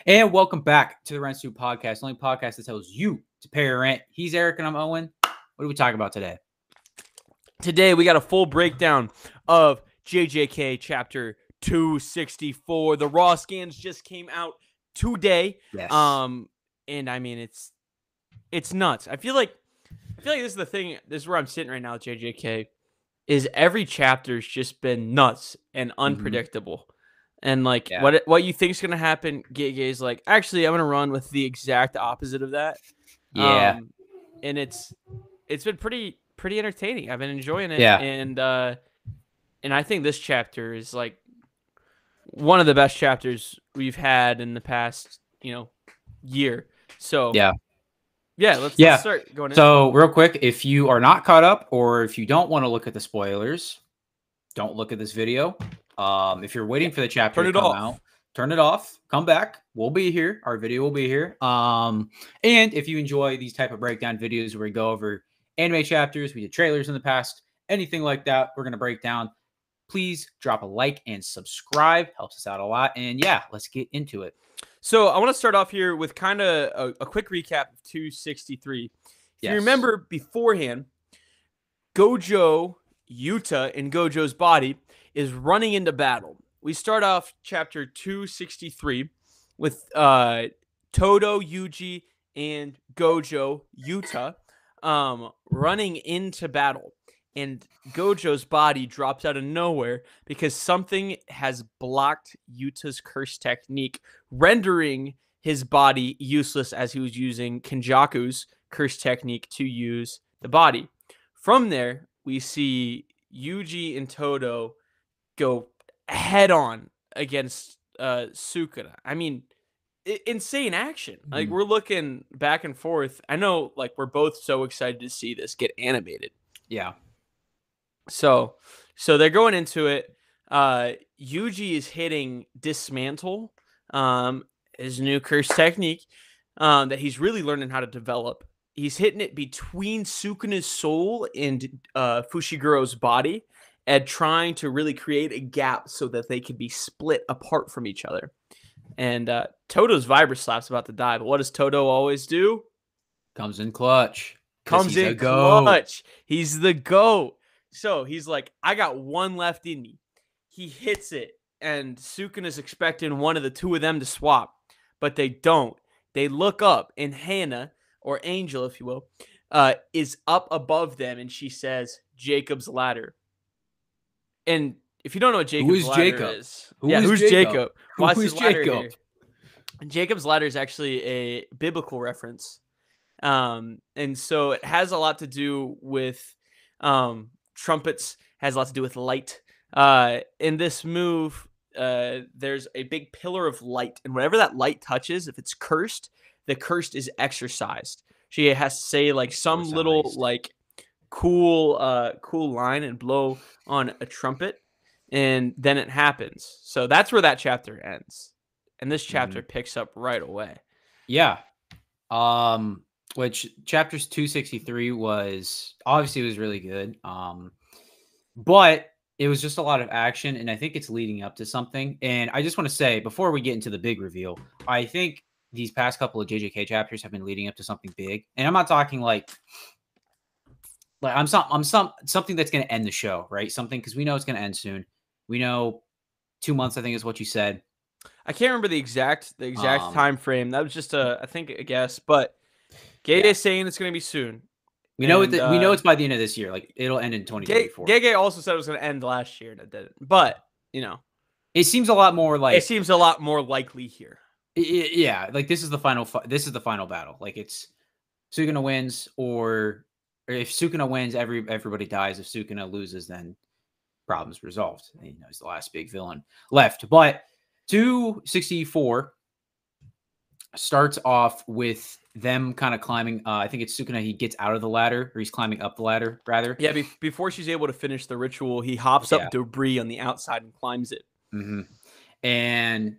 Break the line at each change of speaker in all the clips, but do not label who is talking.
And welcome back to the Rent Suit Podcast, the only podcast that tells you to pay your rent. He's Eric and I'm Owen. What are we talking about today?
Today, we got a full breakdown of JJK Chapter 264. The Raw scans just came out today.
Yes.
And I mean, it's nuts. I feel like this is the thing. This is where I'm sitting right now with JJK. Is every chapter's just been nuts and unpredictable. And like what you think is gonna happen, Gay's like, actually, I'm gonna run with the exact opposite of that.
Yeah.
And it's been pretty entertaining. I've been enjoying it.
Yeah.
And I think this chapter is like one of the best chapters we've had in the past, year. So let's start going in.
So real quick, if you are not caught up or if you don't want to look at the spoilers, don't look at this video. If you're waiting for the chapter to come out, turn it off, come back. We'll be here. Our video will be here. And if you enjoy these type of breakdown videos where we go over anime chapters, we did trailers in the past, anything like that, we're going to break down. Please drop a like and subscribe. Helps us out a lot. And yeah, let's get into it.
So I want to start off here with kind of a quick recap of 263. If you remember beforehand, Gojo, Yuta, and Gojo's body is running into battle. We start off chapter 263 with Todo, Yuji, and Gojo, Yuta running into battle. And Gojo's body drops out of nowhere because something has blocked Yuta's curse technique, rendering his body useless as he was using Kenjaku's curse technique to use the body. From there, we see Yuji and Todo go head on against Sukuna. I mean, insane action. Like, we're looking back and forth. I know, like, we're both so excited to see this get animated.
Yeah.
So they're going into it. Yuji is hitting Dismantle, his new curse technique that he's really learning how to develop. He's hitting it between Sukuna's soul and Fushiguro's body and trying to really create a gap so that they can be split apart from each other. And Todo's Vibra Slap's about to die, but what does Todo always do?
Comes in clutch.
Comes in clutch. He's the GOAT. So he's like, I got one left in me. He hits it, and Sukuna's expecting one of the two of them to swap, but they don't. They look up, and Hannah, or Angel, if you will, is up above them, and she says, Jacob's Ladder. And if you don't know what Jacob's Ladder is, who's Jacob? Why is his ladder here? And Jacob's Ladder is actually a biblical reference. And so it has a lot to do with trumpets, has a lot to do with light. In this move, there's a big pillar of light, and whatever that light touches, if it's cursed, the cursed is exorcised. She has to say like some little like cool line and blow on a trumpet, and then it happens. So that's where that chapter ends, and this chapter picks up right away.
Yeah. Which chapters 263 was really good. But it was just a lot of action, and I think it's leading up to something. And I just want to say, before we get into the big reveal, I think these past couple of JJK chapters have been leading up to something big. And I'm not talking like something that's going to end the show, right? Something, because we know it's going to end soon. We know 2 months, I think, is what you said.
I can't remember the exact time frame. That was just I think a guess, but Gay is saying it's going to be soon.
We know it's by the end of this year. Like, it'll end in 2024.
Gay also said it was going to end last year, and it didn't. But
it seems a lot more like
likely here.
Yeah, like this is the final battle. Like, it's Sukuna wins, or if Sukuna wins, everybody dies. If Sukuna loses, then problems resolved. He's the last big villain left. But 264 starts off with them kind of climbing. I think it's Sukuna. He gets out of the ladder, or he's climbing up the ladder, rather.
Yeah, before she's able to finish the ritual, he hops up debris on the outside and climbs it.
And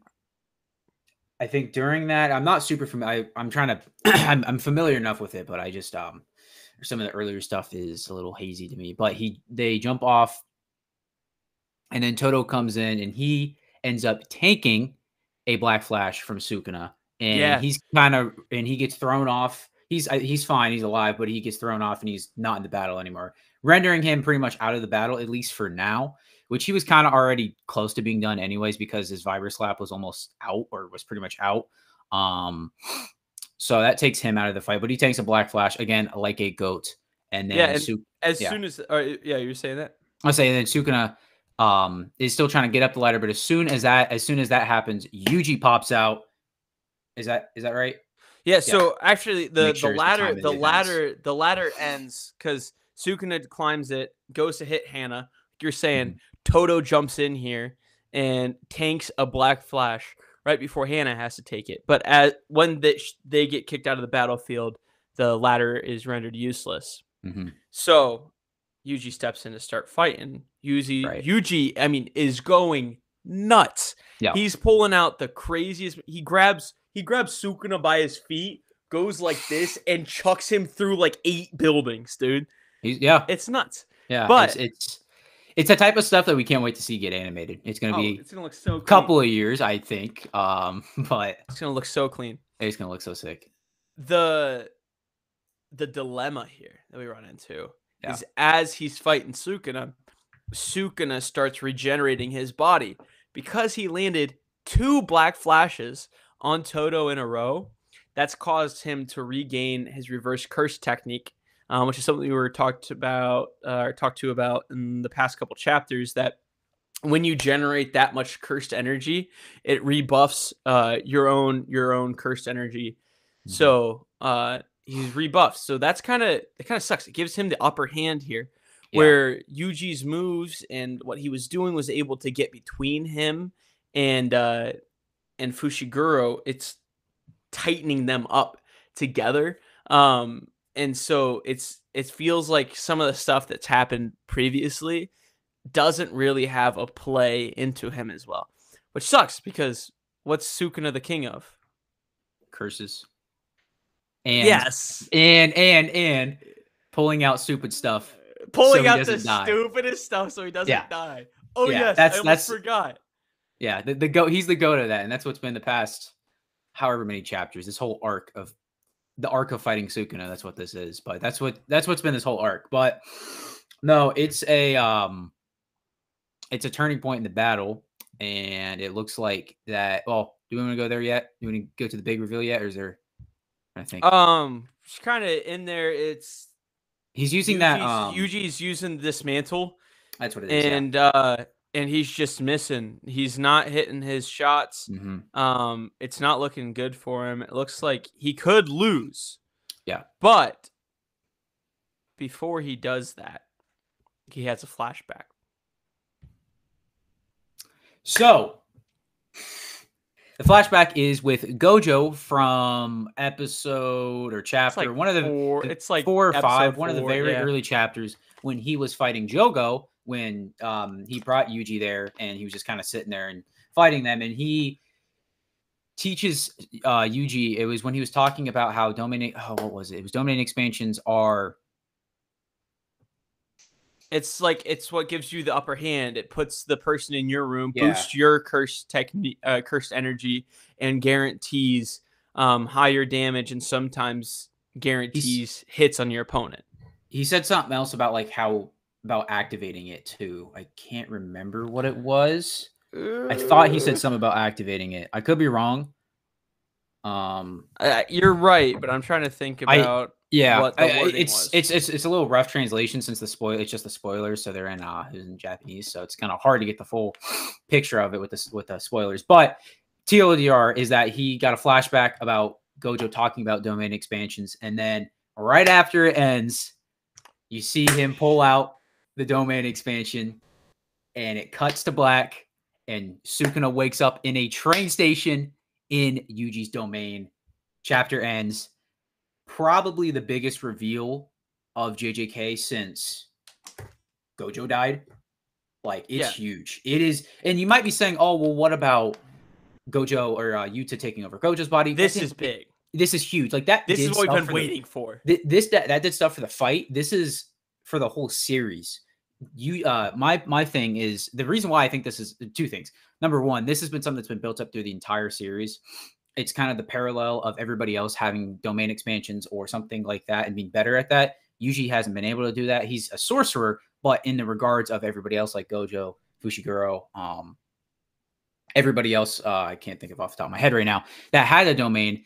I think during that, I'm not super familiar. I'm trying to, I'm familiar enough with it, but I just, some of the earlier stuff is a little hazy to me. But they jump off, and then Todo comes in, and he ends up tanking a Black Flash from Sukuna, and he gets thrown off. He's fine, he's alive, but he gets thrown off and he's not in the battle anymore, rendering him pretty much out of the battle, at least for now, which he was kind of already close to being done anyways because his Vibra Slap was almost out, or was pretty much out. So that takes him out of the fight, but he takes a Black Flash again, like a goat. And then
soon as you're saying that,
I'll say then Sukuna is still trying to get up the ladder, but as soon as that happens, Yuji pops out. Is that right?
Yeah. So actually, the ladder ends because Sukuna climbs it, goes to hit Hana. You're saying Todo jumps in here and tanks a Black Flash right before Hana has to take it. But when they get kicked out of the battlefield, the ladder is rendered useless. So Yuji steps in to start fighting. Yuji, I mean, is going nuts. Yeah. He's pulling out the craziest. He grabs Sukuna by his feet, goes like this, and chucks him through like 8 buildings, dude. It's nuts.
Yeah, but it's the type of stuff that we can't wait to see get animated. It's gonna
look so clean.
Couple of years, I think. But
it's gonna look so clean.
It's gonna look so sick.
The dilemma here that we run into is as he's fighting Sukuna starts regenerating his body because he landed 2 Black Flashes on Todo in a row. That's caused him to regain his reverse curse technique, which is something we were talked to about in the past couple chapters. That when you generate that much cursed energy, it rebuffs your own cursed energy. So he's rebuffed. So it kind of sucks. It gives him the upper hand here, where Yuji's moves and what he was doing was able to get between him and Fushiguro. It's tightening them up together. And so it feels like some of the stuff that's happened previously doesn't really have a play into him as well, which sucks because what's Sukuna the king of?
Curses. And pulling out stupid stuff.
Pulling out the stupidest stuff so he doesn't die. Oh yeah, yes, I almost forgot.
Yeah, the goat. He's the goat of that, and that's what's been the past however many chapters. This whole arc of fighting Sukuna. That's what this is. But that's what's been this whole arc. But no, it's a turning point in the battle, and it looks like that. Well, do we want to go there yet? Do we want to go to the big reveal yet, or is there? I think.
It's kind of in there.
He's using
Yuji's using this mantle.
That's what it is.
And he's just missing. He's not hitting his shots. It's not looking good for him. It looks like he could lose.
Yeah.
But before he does that, he has a flashback.
So the flashback is with Gojo from episode or chapter
like
one of the 4 or 5, one of the very early chapters when he was fighting Jogo, when he brought Yuji there and he was just kind of sitting there and fighting them, and he teaches Yuji. It was when he was talking about how domain. What was it? It was domain expansions are.
It's what gives you the upper hand. It puts the person in your room, boosts your cursed energy, and guarantees higher damage, and sometimes guarantees hits on your opponent.
He said something else about about activating it too. I can't remember what it was. I thought he said something about activating it. I could be wrong.
You're right, but I'm trying to think about. What the wording was.
It's a little rough translation since it's just the spoilers, so they're in Japanese, so it's kind of hard to get the full picture of it with the spoilers. But TLDR is that he got a flashback about Gojo talking about domain expansions, and then right after it ends, you see him pull out the domain expansion, and it cuts to black, and Sukuna wakes up in a train station in Yuji's domain. Chapter ends. Probably the biggest reveal of JJK since Gojo died. It's huge. It is. And you might be saying, oh, well, what about Gojo or Yuta taking over Gojo's body?
This is big.
This is huge. This
is what we've been waiting for.
That did stuff for the fight. This is for the whole series. my thing is, the reason why I think this is two things. Number one, this has been something that's been built up through the entire series. It's kind of the parallel of everybody else having domain expansions or something like that and being better at that. Yuji hasn't been able to do that. He's a sorcerer, but in the regards of everybody else, like Gojo, Fushiguro, everybody else, I can't think of off the top of my head right now, that had a domain,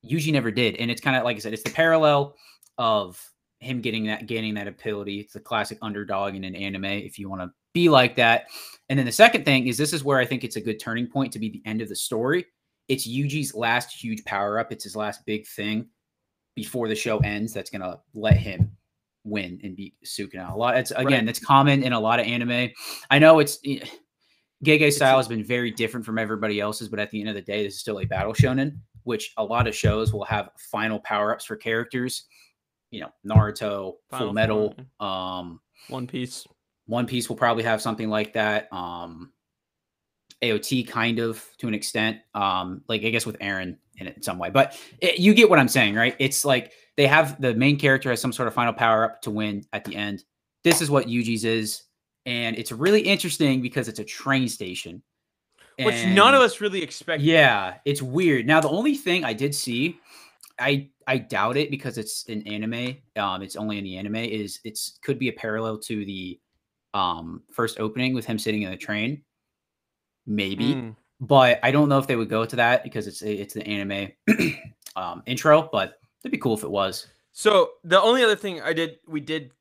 Yuji never did. And it's kind of, like I said, it's the parallel of him gaining that ability. It's the classic underdog in an anime, if you want to be like that. And then the second thing is, this is where I think it's a good turning point to be the end of the story. It's Yuji's last huge power up. It's his last big thing before the show ends. That's going to let him win and beat Sukuna. That's common in a lot of anime. I know Gege's style has been very different from everybody else's, but at the end of the day, this is still a battle shonen, which a lot of shows will have final power-ups for characters. Naruto, Full Metal,
One Piece.
One Piece will probably have something like that. AOT kind of, to an extent, like I guess with Eren in it in some way, but you get what I'm saying, right? It's like they have the main character has some sort of final power up to win at the end. This is what Yuji's is, and it's really interesting because it's a train station,
which none of us really expected.
Yeah, it's weird. Now the only thing I did see, I doubt it because it's an anime. It's only in the anime. Could be a parallel to the first opening with him sitting in the train. Maybe, but I don't know if they would go to that because it's the anime intro. But it'd be cool if it was.
So the only other thing we did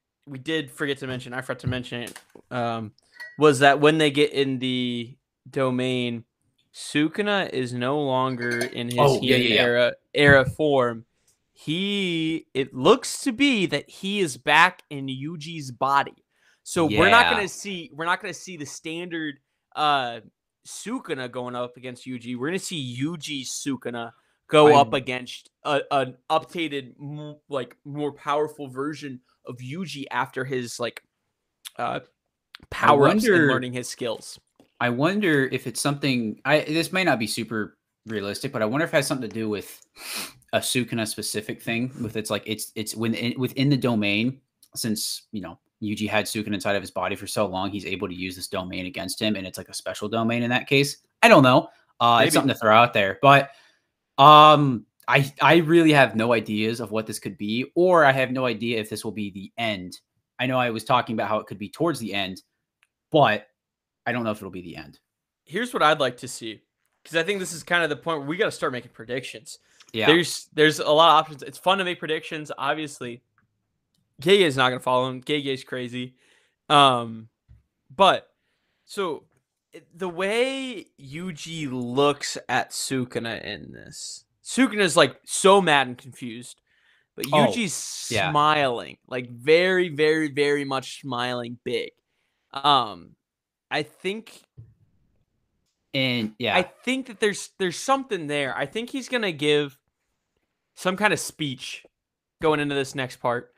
forget to mention, I forgot to mention it, was that when they get in the domain, Sukuna is no longer in his era form. It looks to be that he is back in Yuji's body. So we're not gonna see the standard Sukuna going up against Yuji. We're gonna see Yuji Sukuna go up against an updated, more powerful version of Yuji after his power ups and learning his skills.
I wonder if it's something. This may not be super realistic, but I wonder if it has something to do with a Sukuna specific thing. With it's within the domain, since Yuji had Sukuna inside of his body for so long, he's able to use this domain against him, and it's like a special domain in that case. I don't know. It's something to throw out there, but I really have no ideas of what this could be, or I have no idea if this will be the end. I know I was talking about how it could be towards the end, but I don't know if it'll be the end.
Here's what I'd like to see, because I think this is kind of the point where we got to start making predictions.
Yeah,
there's a lot of options. It's fun to make predictions, obviously. Gege is not going to follow him. Gege is crazy. But so the way Yuji looks at Sukuna in this, Sukuna is so mad and confused, but Yuji's smiling, very, very, very much smiling big. I think that there's something there. I think he's going to give some kind of speech going into this next part.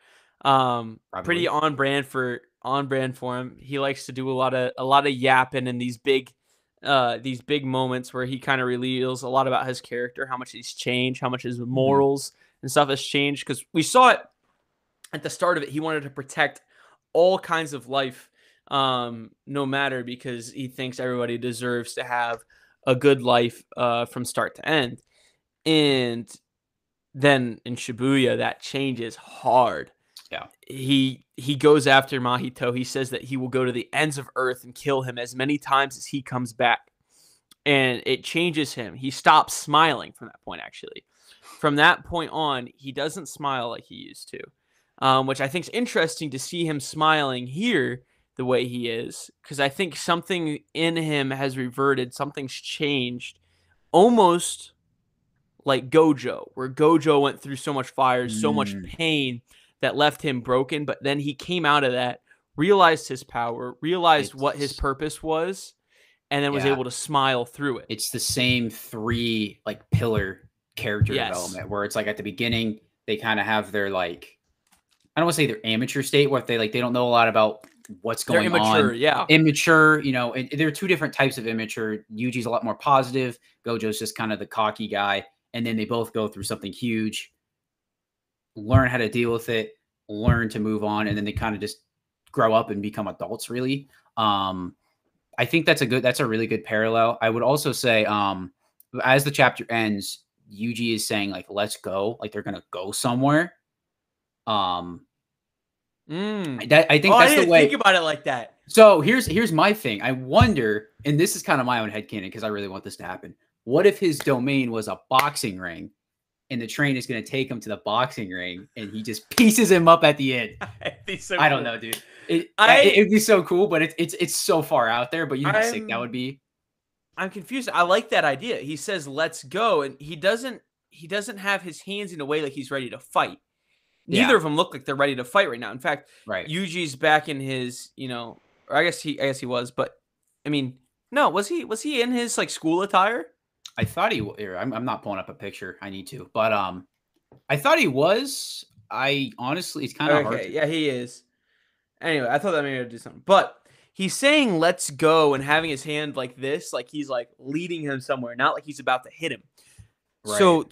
Pretty on brand for him. He likes to do a lot of yapping in these big moments where he kind of reveals a lot about his character, how much he's changed, how much his morals and stuff has changed. Because we saw it at the start of it. He wanted to protect all kinds of life, no matter, because he thinks everybody deserves to have a good life from start to end. And then in Shibuya, that changes hard.
Yeah,
he goes after Mahito. He says that he will go to the ends of earth and kill him as many times as he comes back. And it changes him. He stops smiling from that point, actually. From that point on, he doesn't smile like he used to, which I think is interesting to see him smiling here the way he is, because I think something in him has reverted. Something's changed, almost like Gojo, where Gojo went through so much fire, so much pain, that left him broken, but then he came out of that, realized his power, realized what his purpose was, and then was able to smile through it.
It's the same three pillar character development, where it's at the beginning they kind of have their I don't want to say their amateur state, where they don't know a lot about what's going on. Immature, and there are two different types of immature. Yuji's a lot more positive. Gojo's just kind of the cocky guy, and then they both go through something huge, learn how to deal with it, learn to move on, and then they kind of just grow up and become adults. Really, I think that's a really good parallel. I would also say, as the chapter ends, Yuji is saying like, "Let's go," like they're gonna go somewhere. I think that's
I
the
didn't
way.
think about it like that.
So here's my thing. I wonder, and this is kind of my own headcanon because I really want this to happen. What if his domain was a boxing ring, and the train is going to take him to the boxing ring, and he just pieces him up at the end? I don't know, dude. It'd be so cool, but it's so far out there. But you know how sick that would be.
I'm confused. I like that idea. He says, "Let's go," and he doesn't have his hands in a way like he's ready to fight. Neither of them look like they're ready to fight right now. In fact, Yuji's back in his, or I guess he was, but I mean, no, was he in his like school attire?
I thought he. I'm not pulling up a picture. I need to, but I thought he was. I honestly, it's kind of hard.
Yeah, he is. Anyway, I thought that maybe I'd do something, but he's saying "Let's go" and having his hand like this, like he's like leading him somewhere, not like he's about to hit him. Right. So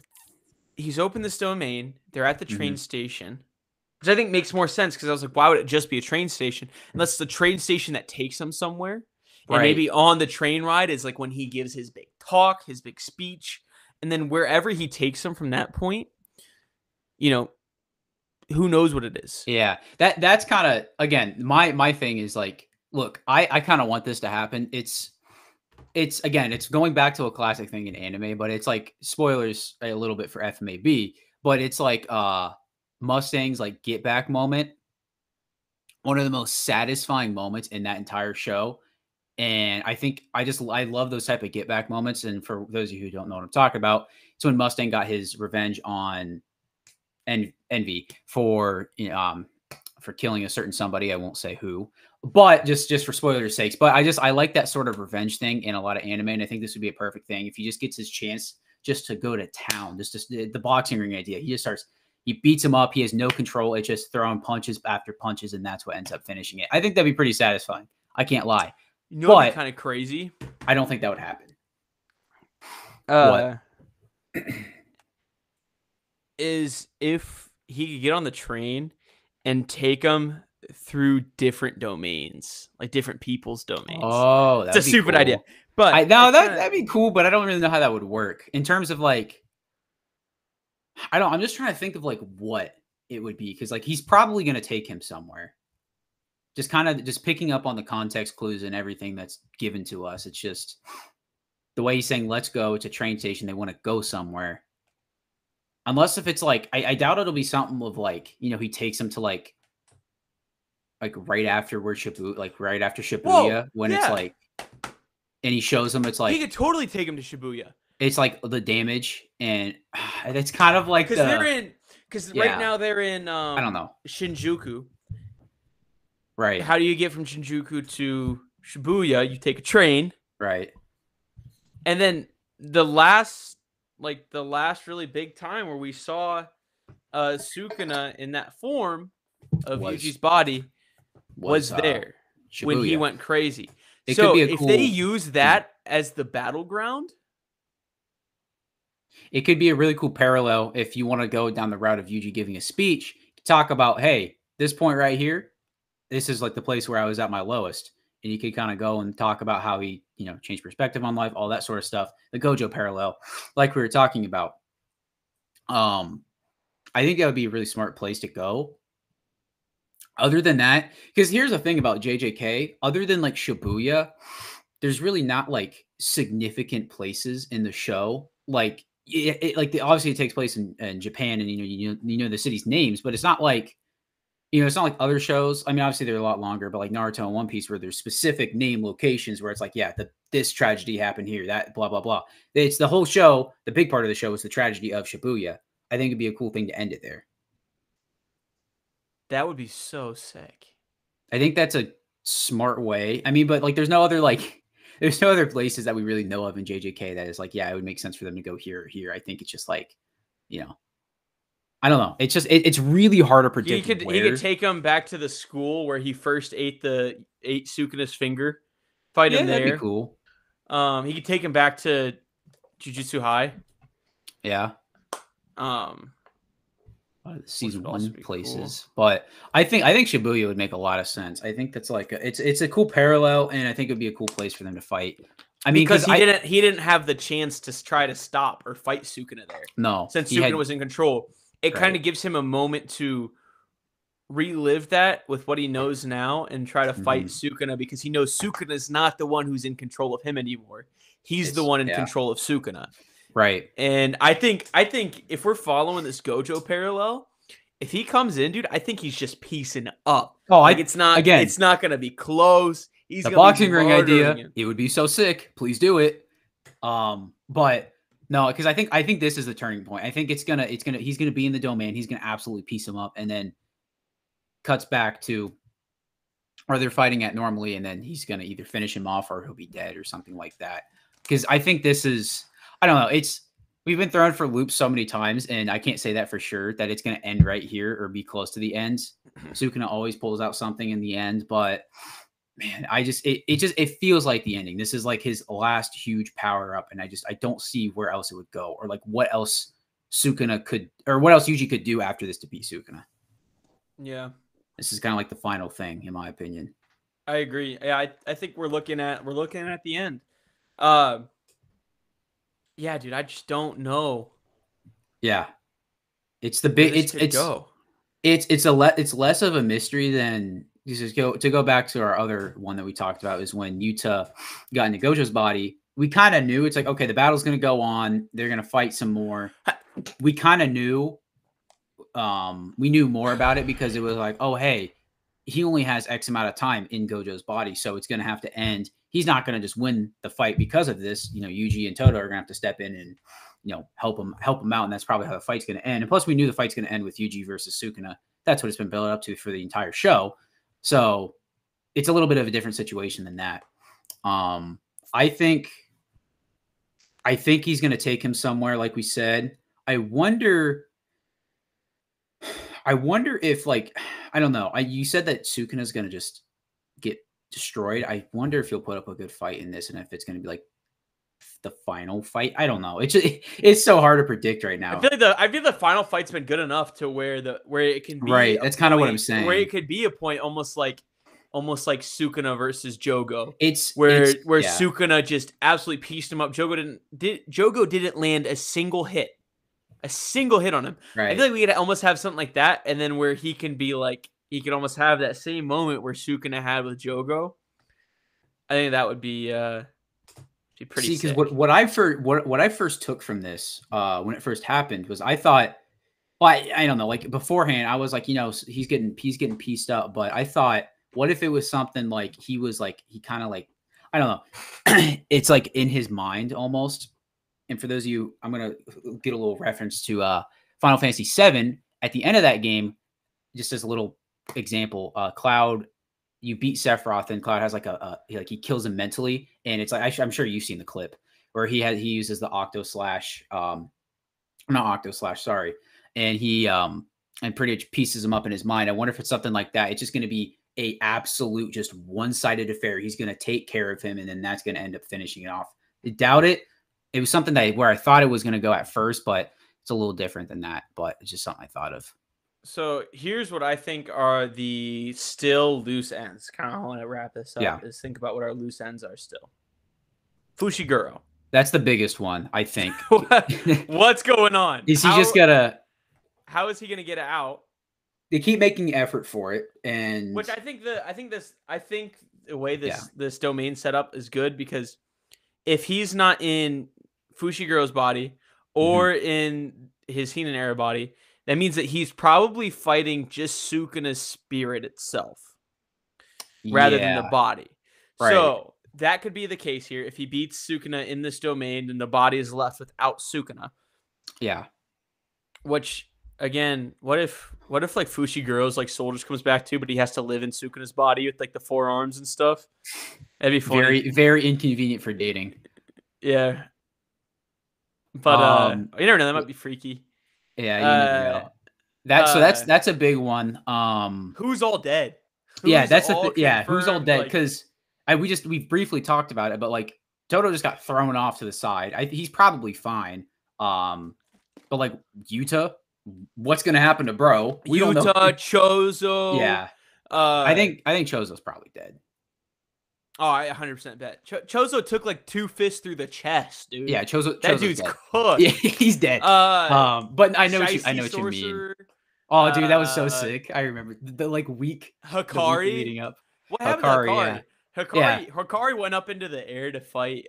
he's opened this domain. They're at the train station, which I think makes more sense because I was like, why would it just be a train station? Unless it's the train station that takes him somewhere. And maybe on the train ride is like when he gives his big talk, his big speech. And then wherever he takes him from that point, who knows what it is.
Yeah, that's kind of, again, my thing is like, look, I kind of want this to happen. It's going back to a classic thing in anime, but it's like spoilers a little bit for FMAB, but it's like Mustang's like get back moment, one of the most satisfying moments in that entire show. And I think I love those type of get back moments. And for those of you who don't know what I'm talking about, it's when Mustang got his revenge on Envy for killing a certain somebody. I won't say who, but just for spoilers' sakes. But I like that sort of revenge thing in a lot of anime, and I think this would be a perfect thing if he just gets his chance just to go to town. Just the boxing ring idea. He beats him up. He has no control. It's just throwing punches after punches, and that's what ends up finishing it. I think that'd be pretty satisfying. I can't lie.
What'd be kind of crazy?
I don't think that would happen.
What? Is if he could get on the train and take them through different domains, like different people's domains.
Oh,
it's a stupid idea. But
that'd be cool, but I don't really know how that would work in terms of like, I'm just trying to think of like what it would be. Cause like, he's probably going to take him somewhere. Just kind of just picking up on the context clues and everything that's given to us. It's just the way he's saying, let's go. It's a train station. They want to go somewhere. Unless if it's like, I doubt it'll be something of like, he takes him to like right after Shibuya, like right after Shibuya, it's like, and he shows him, it's like,
he could totally take him to Shibuya.
It's like the damage, and it's kind of like
because right now they're in,
I don't know,
Shinjuku.
Right.
How do you get from Shinjuku to Shibuya? You take a train.
Right.
And then the last really big time where we saw Sukuna in that form of Yuji's body was there Shibuya. When he went crazy. So if they use that as the battleground,
it could be a really cool parallel if you want to go down the route of Yuji giving a speech, talk about, hey, this point right here, this is like the place where I was at my lowest. And you could kind of go and talk about how he, changed perspective on life, all that sort of stuff. The Gojo parallel, like we were talking about. I think that would be a really smart place to go. Other than that, because here's the thing about JJK, other than like Shibuya, there's really not like significant places in the show. Like obviously it takes place in Japan, and you know the city's names, but it's not like, it's not like other shows. I mean, obviously they're a lot longer, but like Naruto and One Piece, where there's specific name locations where it's like, this tragedy happened here, that blah, blah, blah. It's the whole show. The big part of the show is the tragedy of Shibuya. I think it'd be a cool thing to end it there.
That would be so sick.
I think that's a smart way. I mean, but like, there's no other places that we really know of in JJK that is like, it would make sense for them to go here or here. I think it's just like, I don't know. It's just it's really hard to predict.
He could take him back to the school where he first ate Sukuna's finger. Fight him there.
That'd be cool.
He could take him back to Jujutsu High.
Yeah. season 1 places. Cool. But I think Shibuya would make a lot of sense. I think that's like it's a cool parallel, and I think it would be a cool place for them to fight. I mean,
because he didn't have the chance to try to stop or fight Sukuna there.
No,
since Sukuna was in control, it kind of gives him a moment to relive that with what he knows now and try to fight Sukuna, because he knows Sukuna is not the one who's in control of him anymore. He's the one in control of Sukuna.
Right.
And I think if we're following this Gojo parallel, if he comes in, dude, I think he's just piecing up.
Oh,
like it's not going to be close. He's
the boxing ring idea. It would be so sick. Please do it. But no, because I think this is the turning point. I think he's gonna be in the domain. He's gonna absolutely piece him up, and then cuts back to where they're fighting at normally, and then he's gonna either finish him off or he'll be dead or something like that. Because I think this is, I don't know. We've been thrown for loops so many times, and I can't say that for sure that it's going to end right here or be close to the end. Sukuna always pulls out something in the end, but man, it feels like the ending. This is like his last huge power up, and I don't see where else it would go, or like what else Sukuna could, or what else Yuji could do after this to beat Sukuna.
Yeah,
this is kind of like the final thing, in my opinion.
I agree. Yeah, I think we're looking at the end. Yeah, dude, I just don't know.
Yeah, it's the big. It's less of a mystery than to go back to our other one that we talked about is when Yuta got into Gojo's body. We kind of knew it's like, okay, the battle's going to go on. They're going to fight some more. We kind of knew. We knew more about it because it was like, oh, hey, he only has X amount of time in Gojo's body, so it's going to have to end. He's not going to just win the fight because of this. Yuji and Todo are going to have to step in and, help him out. And that's probably how the fight's going to end. And plus we knew the fight's going to end with Yuji versus Sukuna. That's what it's been built up to for the entire show. So it's a little bit of a different situation than that. I think he's going to take him somewhere. Like we said, I wonder if, like, I don't know. You said that Sukuna is going to just get destroyed. I wonder if he'll put up a good fight in this, and if it's going to be like the final fight. I don't know. It's so hard to predict right now.
I feel the final fight's been good enough to where it can be
right. That's kind of what I'm saying.
Where it could be a point, almost like Sukuna versus Jogo. Where Sukuna just absolutely pieced him up. Jogo didn't land a single hit on him.
Right.
I feel like we could almost have something like that, and then where he can be like, he could almost have that same moment where Sukuna had with Jogo. I think that would be pretty sick.
Because what I first took from this when it first happened was I thought, well, I don't know, like beforehand I was like, he's getting pieced up, but I thought, what if it was something like he kind of like, I don't know, it's like in his mind almost. And for those of you, I'm going to get a little reference to Final Fantasy VII. At the end of that game, just as a little example, Cloud, you beat Sephiroth, and Cloud has like he kills him mentally. And it's like, I'm sure you've seen the clip where he uses the Octo Slash, not Octo Slash, sorry. And he and pretty much pieces him up in his mind. I wonder if it's something like that. It's just going to be a absolute, just one-sided affair. He's going to take care of him, and then that's going to end up finishing it off. I doubt it. It was something where I thought it was going to go at first, but it's a little different than that. But it's just something I thought of.
So here's what I think are the still loose ends. Kind of want to wrap this up.
Yeah.
Is think about what our loose ends are still. Fushiguro.
That's the biggest one, I think.
What's going on?
Is he just gonna?
How is he gonna get out?
They keep making effort for it, and
which I think the way this domain set up is good, because if he's not in Fushiguro's body or in his Hinen era body, that means that he's probably fighting just Sukuna's spirit itself rather than the body. Right. So that could be the case here. If he beats Sukuna in this domain, then the body is left without Sukuna.
Yeah.
Which, again, what if like Fushiguro's like soul just comes back too, but he has to live in Sukuna's body with like the forearms and stuff? That'd be funny.
Very, very inconvenient for dating.
Yeah. But you never know, that might be freaky.
Yeah, you never know. That's a big one.
Who's all dead?
That's who's all dead? Because we briefly talked about it, but like Todo just got thrown off to the side. He's probably fine. But like Yuta, what's going to happen to Bro? We don't know.
Chozo.
Yeah. I think Chozo's probably dead.
Oh, I 100% bet. Chozo took like 2 fists through the chest, dude.
Yeah, Chozo's
dude's
dead.
cooked.
Yeah, he's dead. But I know what you mean. Oh, dude, that was so sick. I remember the like week
Hikari
leading up.
What happened to Hikari?
Yeah.
Hikari went up into the air to fight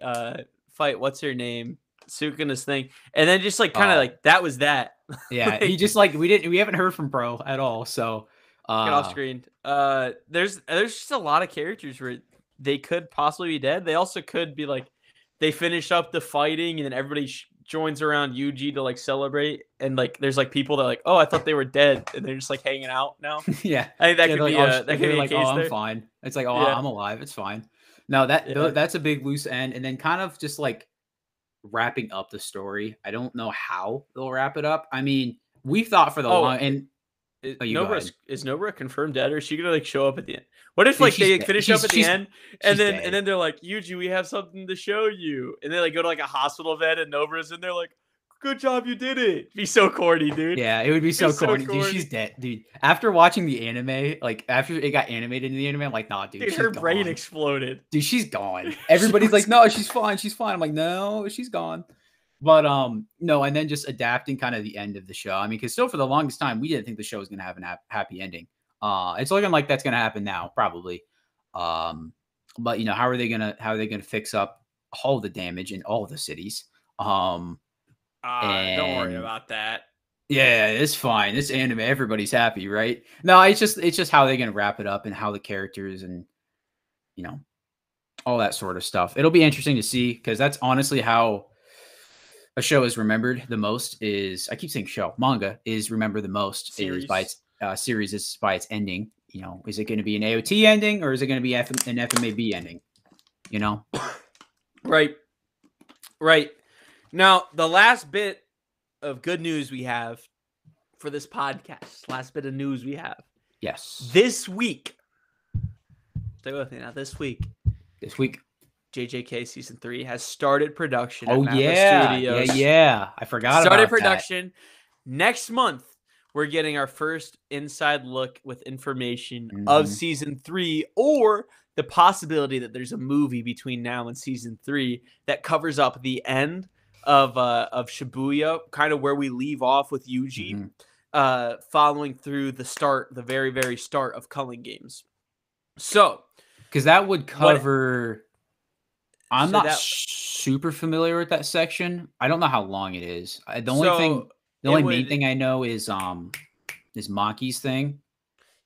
what's her name? Sukina's thing. And then just like kind of like that was that.
Yeah, like, he just like we haven't heard from Bro at all. So
get off screen. There's just a lot of characters where they could possibly be dead. They also could be like they finish up the fighting and then everybody joins around Yuji to like celebrate, and like there's like people that are like, oh, I thought they were dead, and they're just like hanging out now.
Yeah,
I think that could be that could be
like,
oh,
I'm fine. It's like, oh, I'm alive. It's fine. No, that's a big loose end, and then kind of just like wrapping up the story. I don't know how they'll wrap it up. I mean, we thought for the long and.
Is Nobara confirmed dead, or is she gonna like show up at the end? What if like they finish up at the end and then they're like, Yuji, we have something to show you, and they like go to like a hospital event and Nobara's in there like, good job, you did it. It'd be so corny, dude.
Yeah, it would be so corny. Dude, she's dead, dude. After watching the anime, like after it got animated in the anime, I'm like, nah, dude,
her brain exploded.
Dude, she's gone. Everybody's like, no, she's fine. She's fine. I'm like, no, she's gone. But no, and then just adapting kind of the end of the show. I mean, because still for the longest time, we didn't think the show was gonna have a happy ending. It's looking like that's gonna happen now, probably. But you know, how are they gonna fix up all the damage in all the cities? Don't
worry about that.
Yeah, it's fine. This anime, everybody's happy, right? No, it's just how they're gonna wrap it up and how the characters and you know all that sort of stuff. It'll be interesting to see because that's honestly how a show is remembered the most. Is I keep saying show, manga is remembered the most series. Is by its series is by its ending. You know, is it going to be an AOT ending or is it going to be an FMAB ending? You know,
right. Now the last bit of good news we have for this podcast, last bit of news we have.
Yes,
this week. Stay with me now. This week. JJK season 3 has started production.
Oh yeah. I forgot about
production. Next month, we're getting our first inside look with information of season 3, or the possibility that there's a movie between now and season 3 that covers up the end of Shibuya, kind of where we leave off with Yuji, following through the very, very start of Culling Games. So,
because that would cover. I'm not super familiar with that section. I don't know how long it is. The only main thing I know is Maki's thing.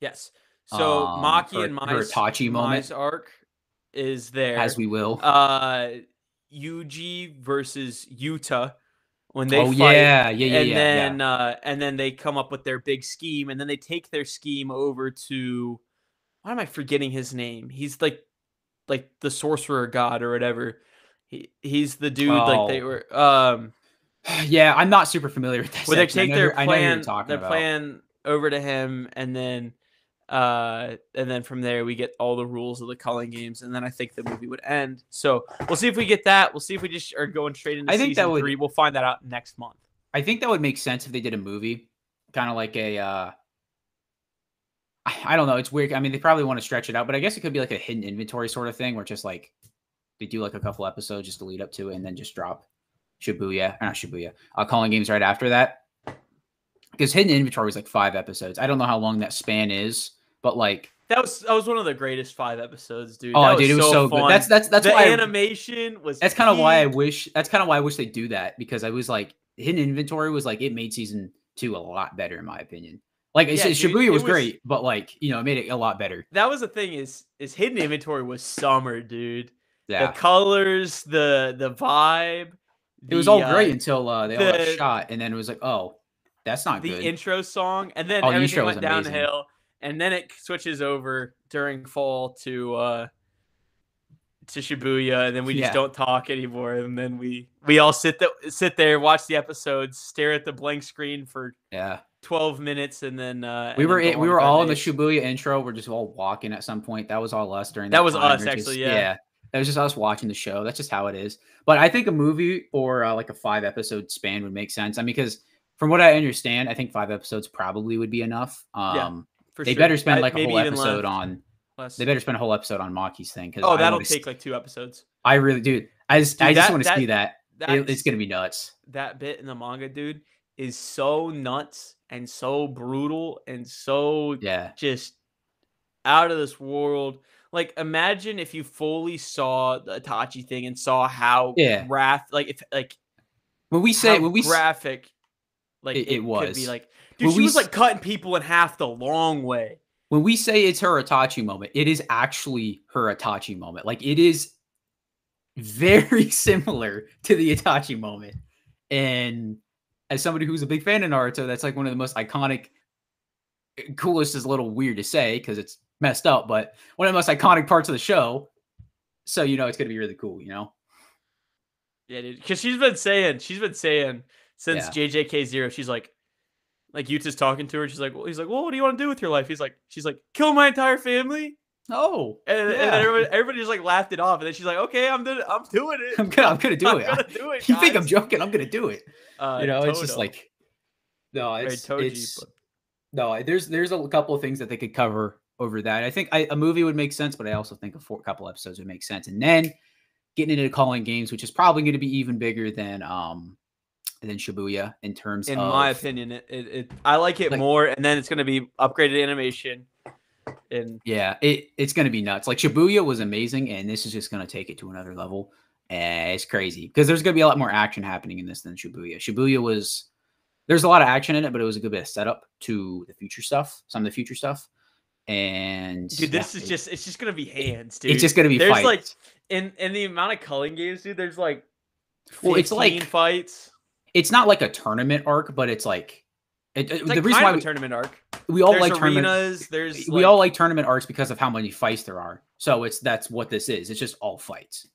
Yes. So Maki and
Mai's
arc is there.
As we will.
Yuji versus Yuta when they fight. And then they come up with their big scheme, and then they take their scheme over to, why am I forgetting his name? He's like the sorcerer god or whatever. He's the dude like they were
yeah, I'm not super familiar with that.
Where they take their plan over to him, and then from there we get all the rules of the Culling Games, and then I think the movie would end. So we'll see if we get that. We'll see if we just are going straight into season 3. We'll find that out next month.
I think that would make sense if they did a movie, kind of like a I don't know. It's weird. I mean, they probably want to stretch it out, but I guess it could be like a hidden inventory sort of thing where just like they do like a couple episodes just to lead up to it and then just drop Culling Games right after that. Because hidden inventory was like 5 episodes. I don't know how long that span is, but like
that was one of the greatest 5 episodes, dude.
Oh, dude, it was so good. That's
the
why
animation was.
That's kind of why I wish. That's kind of why I wish they do that, because I was like hidden inventory was like it made season 2 a lot better in my opinion. Like Shibuya was great, but like, you know, it made it a lot better.
That was the thing is hidden inventory was summer, dude.
Yeah.
The colors, the vibe.
It was all great until they all got shot, and then it was like, oh, that's not good.
The intro song, and then everything went downhill, and then it switches over during fall to Shibuya, and then we just don't talk anymore, and then we all sit there, watch the episodes, stare at the blank screen for 12 minutes, and then
we were all in the Shibuya intro. We're just all walking at some point. That was all us during that was time.
Us actually. Yeah.
That was just us watching the show. That's just how it is. But I think a movie or like a 5-episode span would make sense. I mean, because from what I understand, I think 5 episodes probably would be enough. They better spend like a whole episode on. They better spend a whole episode on Maki's thing.
Oh, that'll take like 2 episodes.
I really do. I just want to see that. It's gonna be nuts.
That bit in the manga, dude, is so nuts and so brutal and so just out of this world. Like, imagine if you fully saw the Itachi thing and saw how
when we say
graphic, like
it was
could be like, dude, she was like cutting people in half the long way.
When we say it's her Itachi moment, it is actually her Itachi moment. Like, it is very similar to the Itachi moment. And as somebody who's a big fan of Naruto, that's like one of the most iconic, coolest is a little weird to say because it's messed up, but one of the most iconic parts of the show. So, it's going to be really cool,
Yeah, dude. Because she's been saying since JJK 0, she's like Yuta's talking to her. He's like, well, what do you want to do with your life? She's like, kill my entire family.
Oh,
and everybody just like laughed it off, and then she's like, "Okay, I'm doing it.
I'm gonna do it.
Guys.
You think I'm joking? I'm gonna do it. It's just like,
there's
a couple of things that they could cover over that. I think a movie would make sense, but I also think a couple episodes would make sense, and then getting into calling games, which is probably going to be even bigger than Shibuya in terms of,
my opinion, I like it more, and then it's going to be upgraded animation. And
it's going to be nuts. Like, Shibuya was amazing, and this is just going to take it to another level. And it's crazy because there's going to be a lot more action happening in this than Shibuya. There's a lot of action in it, but it was a good bit of setup to the future stuff, some of the future stuff. And
dude, it's just going to be hands, dude.
It's just going to be
there's
fights.
Like in the amount of culling games, dude, there's like 15 fights.
It's not like a tournament arc, but it's like
the reason why a tournament arc.
We all like arenas. We all like tournament arcs because of how many fights there are. So that's what this is. It's just all fights.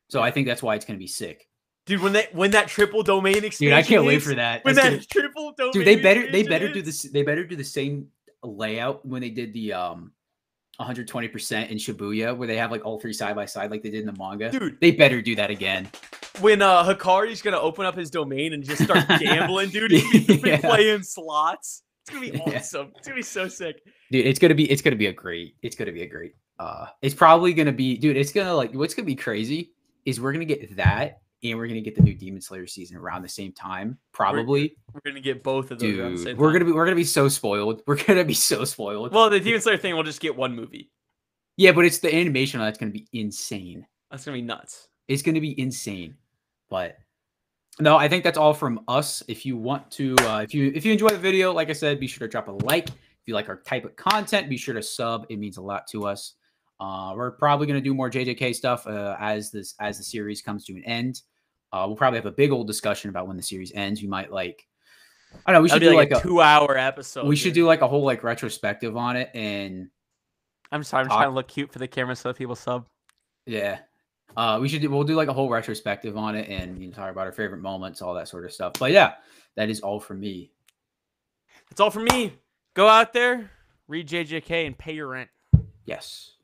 So I think that's why it's gonna be sick,
dude. When that triple domain expansion,
dude, I can't wait for that.
Triple domain,
dude, they better do this. They better do the same layout when they did the 120% in Shibuya, where they have like all 3 side by side, like they did in the manga.
Dude,
they better do that again.
When Hikari's gonna open up his domain and just start gambling, dude, he's gonna be playing slots. It's gonna be awesome. It's gonna be so sick,
dude. It's gonna be a great. It's probably gonna be, dude. It's gonna what's gonna be crazy is we're gonna get that, and we're gonna get the new Demon Slayer season around the same time. Probably
we're gonna get both of those.
Dude,
around the same time.
We're gonna be so spoiled. We're gonna be so spoiled.
Well, the Demon Slayer thing, we'll just get one movie.
Yeah, but it's the animation that's gonna be insane.
That's gonna be nuts.
It's gonna be insane. But no, I think that's all from us. If you want to, if you enjoy the video, like I said, be sure to drop a like. If you like our type of content, be sure to sub. It means a lot to us. We're probably going to do more JJK stuff as the series comes to an end. We'll probably have a big old discussion about when the series ends. You might I don't know. We should do like a
2-hour episode.
We should do like a whole retrospective on it. And
I'm sorry, I'm trying to look cute for the camera so people sub.
Yeah. We'll do like a whole retrospective on it and talk about our favorite moments, all that sort of stuff. But yeah, that is all from me.
That's all from me. Go out there, read JJK, and pay your rent.
Yes.